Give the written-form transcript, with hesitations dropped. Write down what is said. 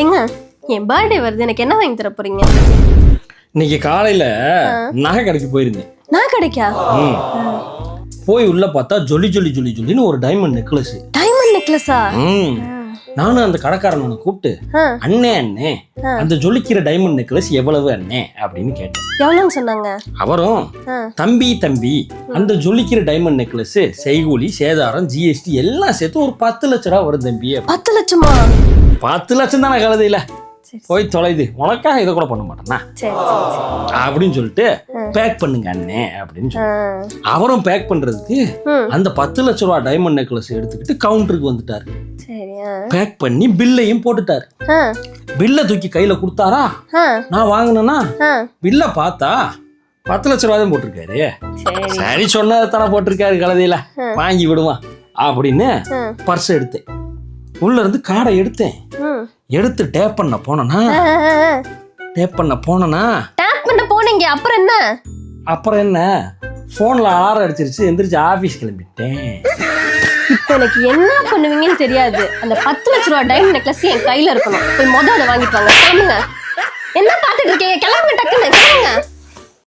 ஏங்க என் பர்த்டே வருது, எனக்கு என்ன வாங்கி தர போறீங்க? இன்னைக்கு காலையில நகை கடைக்கு போயிருந்தேன். நான் கிடைக்கா? போய் உள்ள பார்த்தா ஜொலி ஜொலி ஜொலி ஜொலின்னு ஒரு டைமண்ட் நெக்லஸ். டைமண்ட் நெக்லஸா? நானும் அந்த கடைக்காரனை கூப்பிட்டு, அண்ணே அண்ணே அந்த ஜொலிக்கிற டைமண்ட் நெக்லஸ் எவ்வளவு அண்ணே அப்படின்னு கேட்டேன். எவ்வளவுன்னு சொன்னாங்க? அவரும் தம்பி தம்பி அந்த ஜொலிக்கிற டைமண்ட் நெக்லஸ் செய்கூலி சேதாரம் ஜிஎஸ்டி எல்லாம் சேர்த்து ஒரு 10 லட்சம் ரூபா வரும் தம்பி. 10 லட்சமா? 10 லட்சம் தானே கழுதையில போய் தொலைது, உனக்காக இதை கூட பண்ண மாட்டேன்னா அப்படின்னு சொல்லிட்டு பேக் பண்ணுங்க அண்ணே அப்படின்னு சொல்லி அவரும் பேக் பண்றதுக்கு அந்த 10 லட்சம் ரூபா டைமண்ட் நெக்லஸ் எடுத்துக்கிட்டு கவுண்டருக்கு வந்துட்டாரு. பேக் பண்ணி பில்லையும் போட்டுட்டாரு. பில்ல தூக்கி கையில கொடுத்தாரா, நான் வாங்கினேன்னா பில்ல பார்த்தா 10 லட்சம் ரூபாய் தான் போட்டிருக்காரு. சரி சொன்னதை தானே போட்டிருக்காரு கழுதையில, வாங்கி விடுவான் அப்படின்னு பர்ஸ் எடுத்தேன். உள்ள இருந்து கார்டை எடுத்தேன். எடுத்து டேப் பண்ண போனேனா போனீங்க. அப்புறம் என்ன போன்ல அலாரம் அடிச்சிருச்சு, எந்திரிச்சு ஆபீஸ் கிளம்பிட்டேன். இப்போ எனக்கு என்ன பண்ணுவீங்கன்னு தெரியாது. அந்த 10 லட்சம் ரூபாய் டைமண்ட் நெக்லஸ் என் கையில இருக்கணும். போய் அதை வாங்கிட்டு வாங்க. கிளம்புங்க. என்ன பாத்துட்டு இருக்கீங்க? கிளம்புங்க, டக்குன்னு கிளம்புங்க.